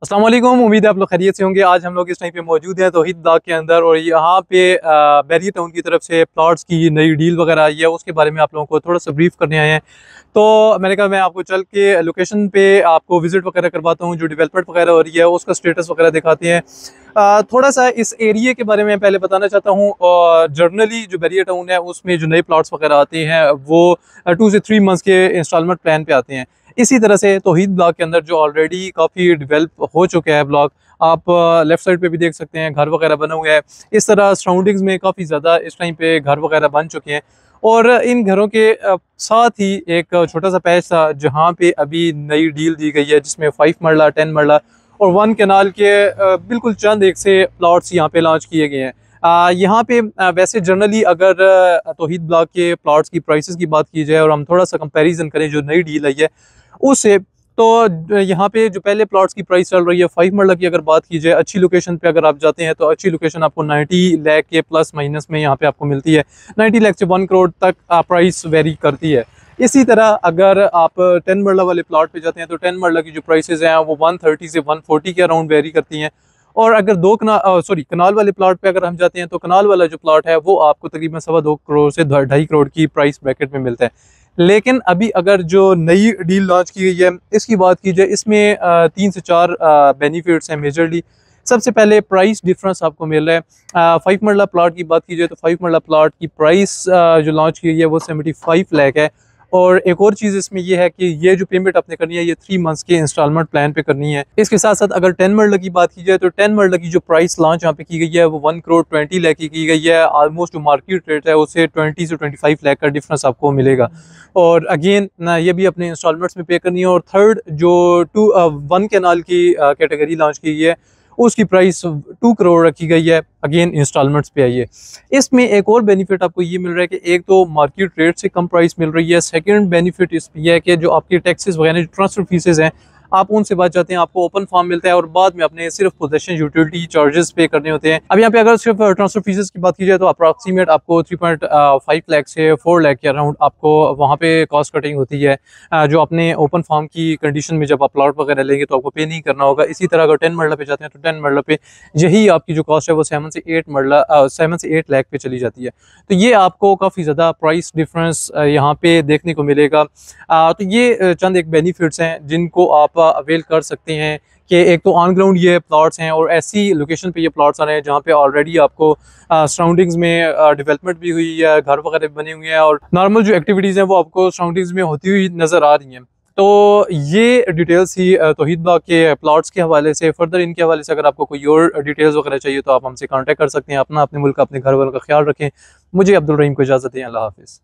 अस्सलाम वालेकुम। उम्मीद है आप लोग खैरियत से होंगे। आज हम लोग इस टाइम पे मौजूद हैं तौहीद ब्लॉक के अंदर और यहाँ पे बैरियर टाउन की तरफ से प्लॉट्स की नई डील वगैरह आई है, उसके बारे में आप लोगों को थोड़ा सा ब्रीफ करने आए हैं। तो मैंने कहा मैं आपको चल के लोकेशन पे आपको विज़िट वगैरह करवाता हूँ, जो डेवलपमेंट वगैरह हो रही है उसका स्टेटस वगैरह दिखाते हैं। थोड़ा सा इस एरिया के बारे में पहले बताना चाहता हूँ। जनरली जो बैरियर टाउन है उसमें जो नए प्लॉट्स वगैरह आते हैं वो 2 से 3 मंथ्स के इंस्टॉलमेंट प्लान पे आते हैं। इसी तरह से तौहीद ब्लॉक के अंदर जो ऑलरेडी काफ़ी डेवलप हो चुका है ब्लॉक, आप लेफ़्ट साइड पे भी देख सकते हैं, घर वगैरह बना हुआ है। इस तरह सराउंडिंग्स में काफ़ी ज़्यादा इस टाइम पे घर वगैरह बन चुके हैं और इन घरों के साथ ही एक छोटा सा पैच था जहाँ पे अभी नई डील दी गई है, जिसमें 5 मरला 10 मरला और 1 कनाल के बिल्कुल चंद एक से प्लॉट्स यहाँ पे लॉन्च किए गए हैं। यहाँ पे वैसे जनरली अगर तौहीद ब्लॉक के प्लॉट्स की प्राइसेस की बात की जाए और हम थोड़ा सा कंपैरिजन करें जो नई डील आई है उससे, तो यहाँ पे जो पहले प्लॉट्स की प्राइस चल रही है 5 मरला की अगर बात की जाए, अच्छी लोकेशन पे अगर आप जाते हैं तो अच्छी लोकेशन आपको 90 लाख के प्लस माइनस में यहाँ पे आपको मिलती है। 90 लाख से 1 करोड़ तक प्राइस वेरी करती है। इसी तरह अगर आप 10 मरला वाले प्लॉट पे जाते हैं तो 10 मरला की जो प्राइसेस हैं वो 130 से 140 के अराउंड वेरी करती हैं। और अगर कनाल वाले प्लॉट पे अगर हम जाते हैं तो कनाल वाला जो प्लॉट है वो आपको तकरीबन 2.25 करोड़ से 2.5 करोड़ की प्राइस ब्रैकेट में मिलता है। लेकिन अभी अगर जो नई डील लॉन्च की गई है इसकी बात की जाए, इसमें 3 से 4 बेनिफिट्स हैं मेजरली। सबसे पहले प्राइस डिफरेंस आपको मिल रहा है। 5 मरला प्लॉट की बात की जाए तो 5 मरला प्लॉट की प्राइस जो लॉन्च की गई है वो 75 लाख है। और एक और चीज़ इसमें यह है कि ये जो पेमेंट आपने करनी है ये 3 मंथ्स के इंस्टॉलमेंट प्लान पे करनी है। इसके साथ साथ अगर 10 मरला की बात की जाए तो 10 मरला की जो प्राइस लॉन्च यहाँ पे की गई है वो 1 करोड़ 20 लाख की गई है। ऑलमोस्ट जो मार्केट रेट है उससे 20 से 25 लाख का डिफरेंस आपको मिलेगा। और अगेन ना ये भी अपने इंस्टॉलमेंट्स में पे करनी है। और थर्ड जो 1 कैनाल की कैटेगरी लॉन्च की गई है उसकी प्राइस 2 करोड़ रखी गई है, अगेन इंस्टॉलमेंट्स पे आई है। इसमें एक और बेनिफिट आपको ये मिल रहा है कि एक तो मार्केट रेट से कम प्राइस मिल रही है। सेकंड बेनिफिट इसमें यह है कि जो आपके टैक्सेस वगैरह जो ट्रांसफर फीसेज हैं आप उनसे बच जाते हैं, आपको ओपन फार्म मिलता है और बाद में अपने सिर्फ पोजेशन यूटिलिटी चार्जेस पे करने होते हैं। अब यहाँ पे अगर सिर्फ ट्रांसफर फीसेज की बात की जाए तो अप्रॉक्सीमेट आपको 3.5 लाख से 4 लाख के अराउंड आपको वहाँ पे कॉस्ट कटिंग होती है, जो अपने ओपन फार्म की कंडीशन में जब आप प्लॉट वगैरह लेंगे तो आपको पे नहीं करना होगा। इसी तरह अगर 10 मरला पे जाते हैं तो 10 मरला पे यही आपकी जो कॉस्ट है वो 7 से 8 लाख पे चली जाती है। तो ये आपको काफ़ी ज़्यादा प्राइस डिफरेंस यहाँ पे देखने को मिलेगा। तो ये चंद एक बेनिफिट्स हैं जिनको आप अवेल कर सकते हैं कि एक तो ऑन ग्राउंड ये प्लॉट्स हैं और ऐसी लोकेशन पे ये प्लॉट्स आ रहे हैं जहाँ पे ऑलरेडी आपको सराउंडिंग्स में डेवलपमेंट भी हुई है, घर वगैरह बने हुए हैं और नॉर्मल जो एक्टिविटीज़ हैं वो आपको सराउंडिंग्स में होती हुई नज़र आ रही हैं। तो ये डिटेल्स ही तौहीद ब्लॉक के प्लॉट्स के हवाले से। फर्दर इनके हवाले से अगर आपको कोई और डिटेल्स वगैरह चाहिए तो आप हमसे कांटेक्ट कर सकते हैं। अपना, अपने मुल्क, अपने घर वालों का ख्याल रखें। मुझे अब्दुल रहीम को इजाज़त दें। अल्लाह हाफिज़।